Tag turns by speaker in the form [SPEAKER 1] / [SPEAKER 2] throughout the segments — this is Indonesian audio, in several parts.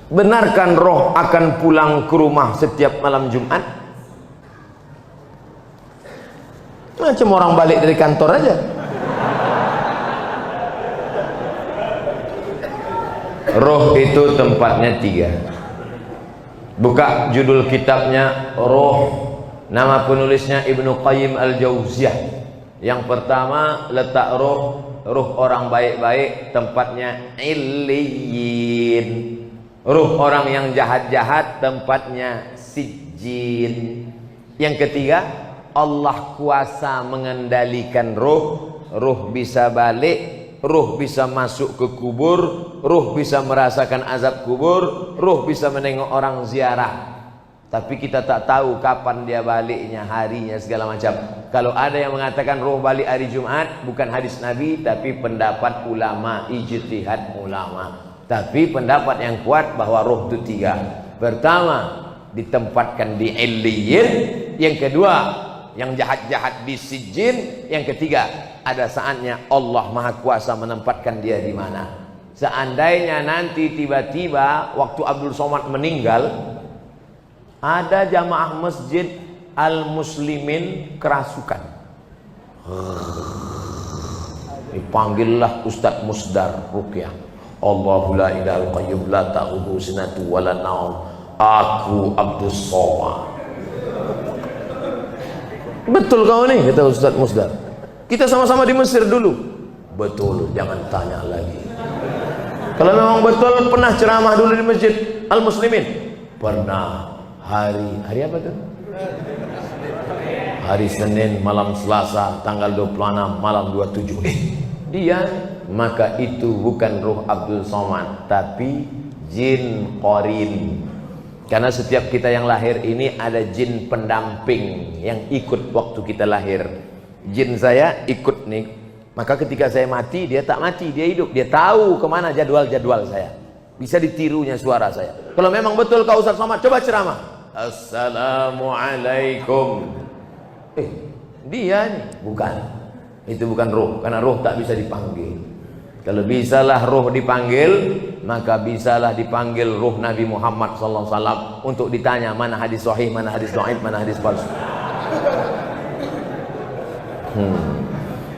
[SPEAKER 1] Benarkan roh akan pulang ke rumah setiap malam Jumat? Macam orang balik dari kantor aja. Roh itu tempatnya 3. Buka judul kitabnya Roh. Nama penulisnya Ibnu Qayyim Al-Jauziyah. Yang pertama, letak roh orang baik-baik tempatnya Illiyin. Ruh orang yang jahat-jahat tempatnya Sijjin. Yang ketiga, Allah kuasa mengendalikan ruh. Ruh bisa balik, ruh bisa masuk ke kubur, ruh bisa merasakan azab kubur, ruh bisa menengok orang ziarah. Tapi kita tak tahu kapan dia baliknya, harinya, segala macam. Kalau ada yang mengatakan roh balik hari Jumat, bukan hadis Nabi, tapi pendapat ulama, ijtihad ulama. Tapi pendapat yang kuat bahwa roh itu 3. Pertama, ditempatkan di Illiyin. Yang kedua, yang jahat-jahat di Sijjin. Yang ketiga, ada saatnya Allah Maha Kuasa menempatkan dia di mana. Seandainya nanti tiba-tiba waktu Abdul Somad meninggal, ada jamaah masjid Al-Muslimin kerasukan, dipanggillah Ustadz Musdar Ruqyah. Allahu la ilaha qayyum la ta'khudhuhu sinatun wa la naum. Aku Abdul Somad. Betul kau nih, kata Ustadz Musdar. Kita sama-sama di Mesir dulu. Betul, jangan tanya lagi. Kalau memang betul pernah ceramah dulu di Masjid Al-Muslimin. Pernah. Hari apa tuh? Hari Senin malam Selasa tanggal 26 malam 27. Dia, maka itu bukan ruh Abdul Somad, tapi jin qarin. Karena setiap kita yang lahir ini ada jin pendamping yang ikut waktu kita lahir. Jin saya ikut nih, maka ketika saya mati dia tak mati, dia hidup. Dia tahu kemana jadwal-jadwal saya. Bisa ditirunya suara saya. Kalau memang betul kau Ustaz Somad, coba ceramah. Assalamualaikum. Dia nih, bukan. Itu bukan roh, karena roh tak bisa dipanggil. Kalau bisalah roh dipanggil, maka bisalah dipanggil roh Nabi Muhammad SAW untuk ditanya mana hadis sahih, mana hadis dhaif, mana hadis palsu.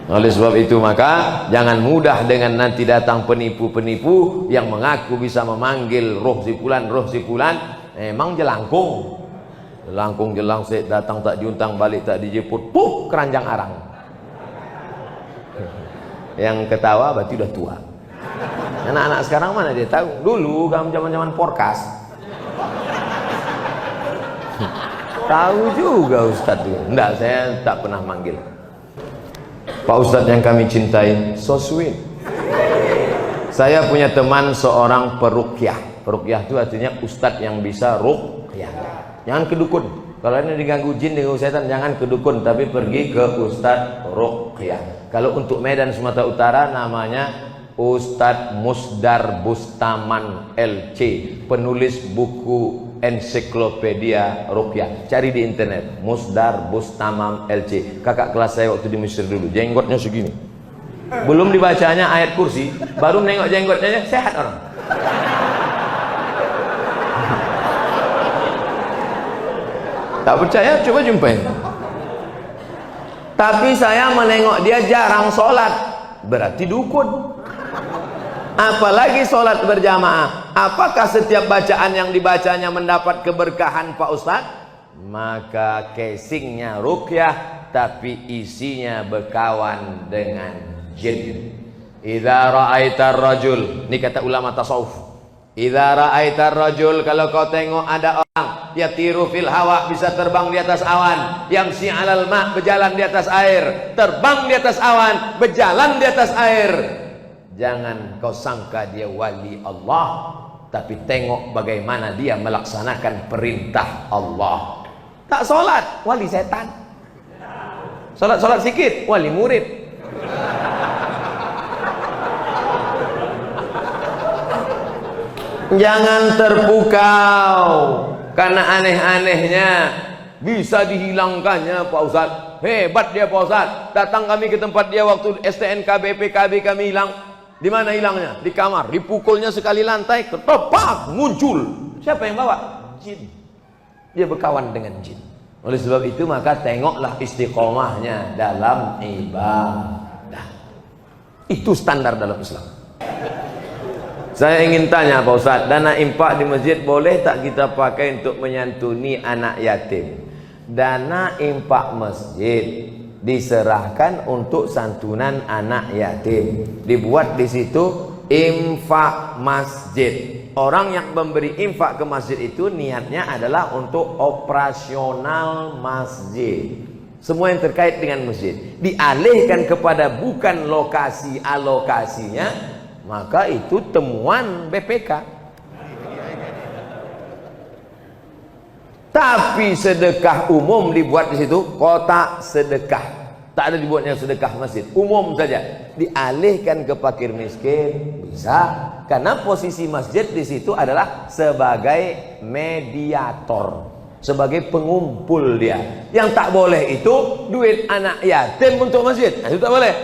[SPEAKER 1] Oleh sebab itu maka jangan mudah dengan nanti datang penipu-penipu yang mengaku bisa memanggil roh si fulan, emang jelangkung. Jelangkung jelangsik, datang tak diuntang, balik tak dijemput, keranjang arang. Yang ketawa berarti udah tua. Anak-anak sekarang mana dia tahu? Dulu zaman-zaman porkas. Tahu juga Ustadz itu. Enggak, saya tak pernah manggil. Pak Ustadz yang kami cintai, so sweet. Saya punya teman seorang peruqyah. Peruqyah itu artinya Ustadz yang bisa ruqyah. Jangan ke dukun. Kalau ini diganggu jin, diganggu setan, jangan ke dukun, tapi pergi ke Ustadz ruqyah. Kalau untuk Medan Sumatera Utara namanya Ustadz Musdar Bustaman LC, penulis buku ensiklopedia Ruqyah. Cari di internet, Musdar Bustamam LC. Kakak kelas saya waktu di Mesir dulu, jenggotnya segini. Belum dibacanya ayat kursi, baru nengok jenggotnya, sehat orang. Tak percaya, coba jumpain. Tapi saya menengok dia jarang sholat, berarti dukun. Apalagi sholat berjamaah. Apakah setiap bacaan yang dibacanya mendapat keberkahan Pak Ustadz? Maka casingnya ruqyah, tapi isinya berkawan dengan jin. Idza ra'aitar rajul, ini kata ulama tasawuf. Idza ra'aitar rajul, kalau kau tengok ada orang yatiru fil hawa, bisa terbang di atas awan, yamsi 'alal ma', berjalan di atas air, terbang di atas awan, berjalan di atas air, jangan kau sangka dia wali Allah, tapi tengok bagaimana dia melaksanakan perintah Allah. Tak sholat, wali setan. Sholat sikit, wali murid. Jangan terpukau karena aneh-anehnya bisa dihilangkannya Pak Ustadz. Hebat dia Pak Ustadz. Datang kami ke tempat dia waktu STNK BPKB kami hilang. Di mana hilangnya? Di kamar. Dipukulnya sekali lantai, ketepak, muncul. Siapa yang bawa? Jin. Dia berkawan dengan jin. Oleh sebab itu maka tengoklah istiqomahnya dalam ibadah. Itu standar dalam Islam. Saya ingin tanya Pak Ustaz, dana infak di masjid boleh tak kita pakai untuk menyantuni anak yatim? Dana infak masjid diserahkan untuk santunan anak yatim. Dibuat di situ infak masjid. Orang yang memberi infak ke masjid itu niatnya adalah untuk operasional masjid. Semua yang terkait dengan masjid dialihkan kepada bukan lokasi alokasinya, maka itu temuan BPK. Tapi sedekah umum dibuat di situ, kotak sedekah. Tak ada dibuatnya sedekah masjid, umum saja. Dialihkan ke fakir miskin bisa, karena posisi masjid di situ adalah sebagai mediator, sebagai pengumpul dia. Yang tak boleh itu duit anak yatim untuk masjid. Nah, itu tak boleh.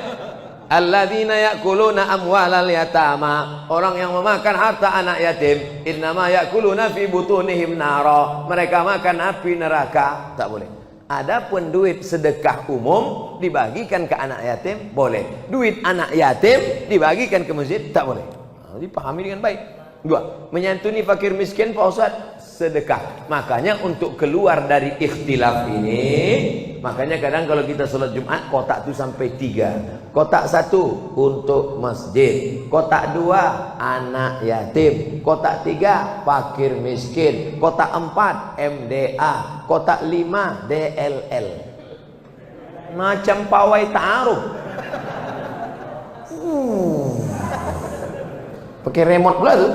[SPEAKER 1] Alladzina ya'kuluna amwalal yatama, orang yang memakan harta anak yatim, innama ya'kuluna fi butunihim nara, mereka makan api neraka. Tak boleh. Adapun duit sedekah umum dibagikan ke anak yatim boleh. Duit anak yatim dibagikan ke masjid tak boleh. Dipahami dengan baik. Dua, menyantuni fakir miskin Pak Ustaz, sedekah. Makanya untuk keluar dari ikhtilaf ini, makanya kadang kalau kita sholat Jumat kotak itu sampai 3. Kotak 1 untuk masjid, kotak 2 anak yatim, kotak 3 fakir miskin, kotak 4 MDA, kotak 5 DLL. Macam pawai ta'aruf. Pakai remote pula tuh.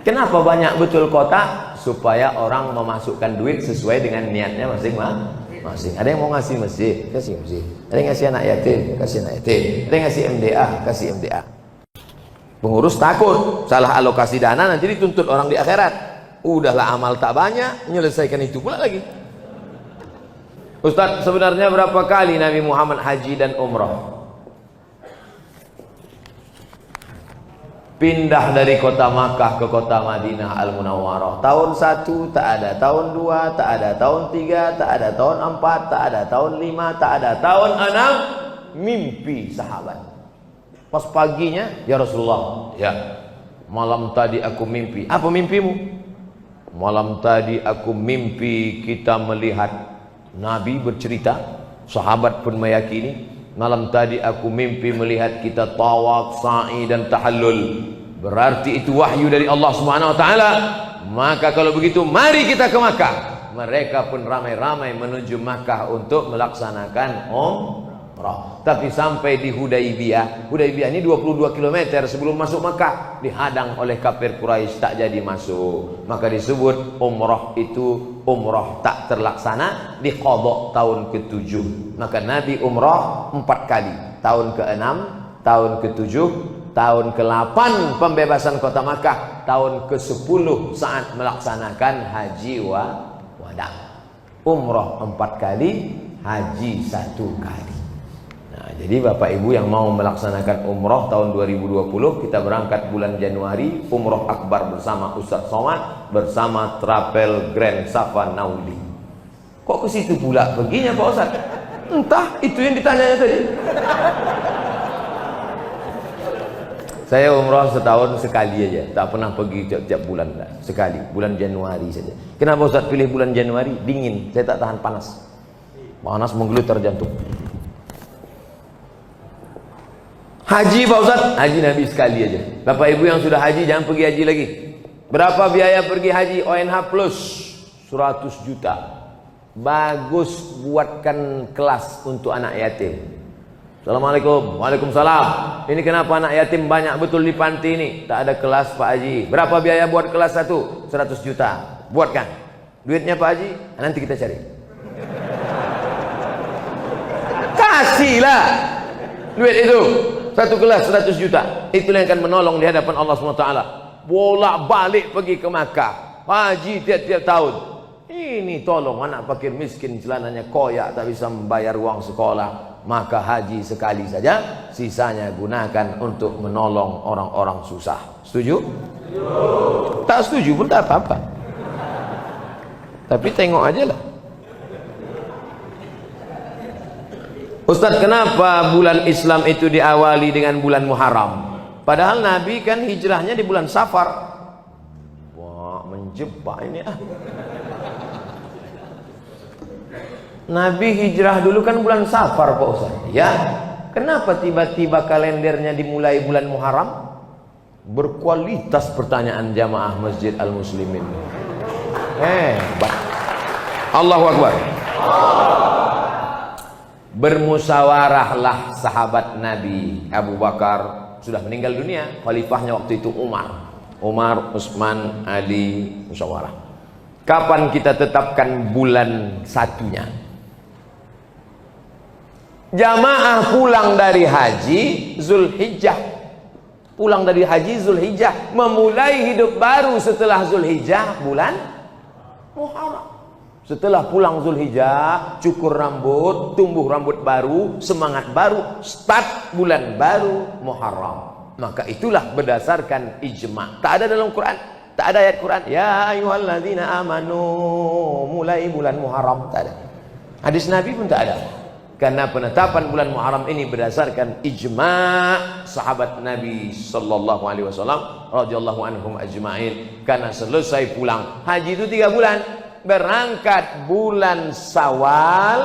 [SPEAKER 1] Kenapa banyak betul kotak? Supaya orang memasukkan duit sesuai dengan niatnya masing-masing. Ada yang mau ngasih masjid, kasih masjid. Ada yang ngasih anak yatim, kasih anak yatim. Ada yang ngasih MDA, kasih MDA. Pengurus takut salah alokasi dana nanti dituntut orang di akhirat. Udahlah amal tak banyak, menyelesaikan itu pula lagi. Ustaz, sebenarnya berapa kali Nabi Muhammad haji dan umrah? Pindah dari kota Makkah ke kota Madinah Al-Munawwarah. Tahun 1 tak ada, tahun 2 tak ada, tahun 3 tak ada, tahun 4 tak ada, tahun 5 tak ada, tahun 6 mimpi sahabat. Pas paginya, ya Rasulullah, ya malam tadi aku mimpi. Apa mimpimu? Malam tadi aku mimpi kita melihat Nabi bercerita, sahabat pun meyakini. Malam tadi aku mimpi melihat kita tawaf, sa'i dan tahallul. Berarti itu wahyu dari Allah Subhanahu wa taala. Maka kalau begitu mari kita ke Makkah. Mereka pun ramai-ramai menuju Makkah untuk melaksanakan umrah. Tapi sampai di Hudaybiyah. Hudaybiyah ini 22 km sebelum masuk Makkah, dihadang oleh kafir Quraisy, tak jadi masuk. Maka disebut umrah itu umrah tak terlaksana, diqadha tahun ke-7. Maka Nabi umrah 4 kali. Tahun ke-6, tahun ke-7, tahun ke-8 pembebasan kota Makkah, tahun ke-10 saat melaksanakan haji wada. Umrah 4 kali, haji 1 kali. Nah, jadi Bapak Ibu yang mau melaksanakan umrah tahun 2020, kita berangkat bulan Januari, umrah akbar bersama Ustaz Somad, bersama Travel Grand Safa Nauli. Kok ke situ pula perginya Pak Ustaz? Entah, itu yang ditanyanya tadi. Saya umrah setahun sekali aja, tak pernah pergi tiap-tiap bulan, sekali, bulan Januari saja. Kenapa Ustaz pilih bulan Januari? Dingin, saya tak tahan panas. Panas menggelutar jantung. Haji Pak Ustaz, haji Nabi sekali aja. Bapak Ibu yang sudah haji jangan pergi haji lagi. Berapa biaya pergi haji? ONH plus 100 juta. Bagus buatkan kelas untuk anak yatim. Assalamualaikum. Waalaikumsalam. Ini kenapa anak yatim banyak betul di panti ini? Tak ada kelas Pak Haji. Berapa biaya buat kelas 1? 100 juta. Buatkan. Duitnya Pak Haji, nanti kita cari. Kasihlah duit itu. Satu kelas 100 juta. Itulah yang akan menolong di hadapan Allah SWT. Bolak balik pergi ke Makkah, haji tiap-tiap tahun. Ini tolong anak fakir miskin, celananya koyak, tak bisa membayar uang sekolah. maka haji sekali saja, sisanya gunakan untuk menolong orang-orang susah. Setuju? Tak setuju pun tak apa-apa, tapi tengok aja lah. Ustaz, kenapa bulan Islam itu diawali dengan bulan Muharram? Padahal Nabi kan hijrahnya di bulan Safar. Wah, menjebak ini ah. Nabi hijrah dulu kan bulan Safar Pak Ustaz. Ya, kenapa tiba-tiba kalendernya dimulai bulan Muharram? Berkualitas pertanyaan jamaah Masjid Al-Muslimin. Hebat. Allahu Akbar. Bermusyawarahlah sahabat Nabi. Abu Bakar sudah meninggal dunia, khalifahnya waktu itu Umar, Utsman, Ali, musyawarah. Kapan kita tetapkan bulan satunya? Jamaah pulang dari haji Zulhijjah, pulang dari haji Zulhijjah, memulai hidup baru setelah Zulhijjah bulan Muharram. Setelah pulang Zulhijjah, cukur rambut, tumbuh rambut baru, semangat baru, start bulan baru Muharram. Maka itulah berdasarkan ijma'. Tak ada dalam Quran, tak ada ayat Quran ya ayyuhalladzina amanu mulai bulan Muharram, tak ada. Hadis Nabi pun tak ada. Karena penetapan bulan Muharram ini berdasarkan ijma' sahabat Nabi sallallahu alaihi wasallam radhiyallahu anhum ajma'in. Karena selesai pulang haji itu 3 bulan. Berangkat bulan Syawal,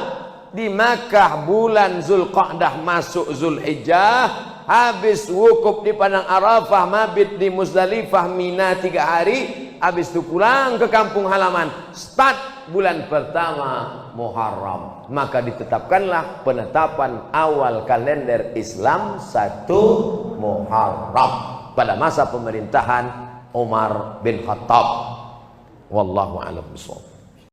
[SPEAKER 1] di Makkah bulan Zulqa'dah masuk Zulhijjah, habis wukuf di padang Arafah, mabit di Muzdalifah, Mina 3 hari, habis itu pulang ke kampung halaman, start bulan pertama Muharram. Maka ditetapkanlah penetapan awal kalender Islam 1 Muharram pada masa pemerintahan Umar bin Khattab. Wallahu a'lam bishawab.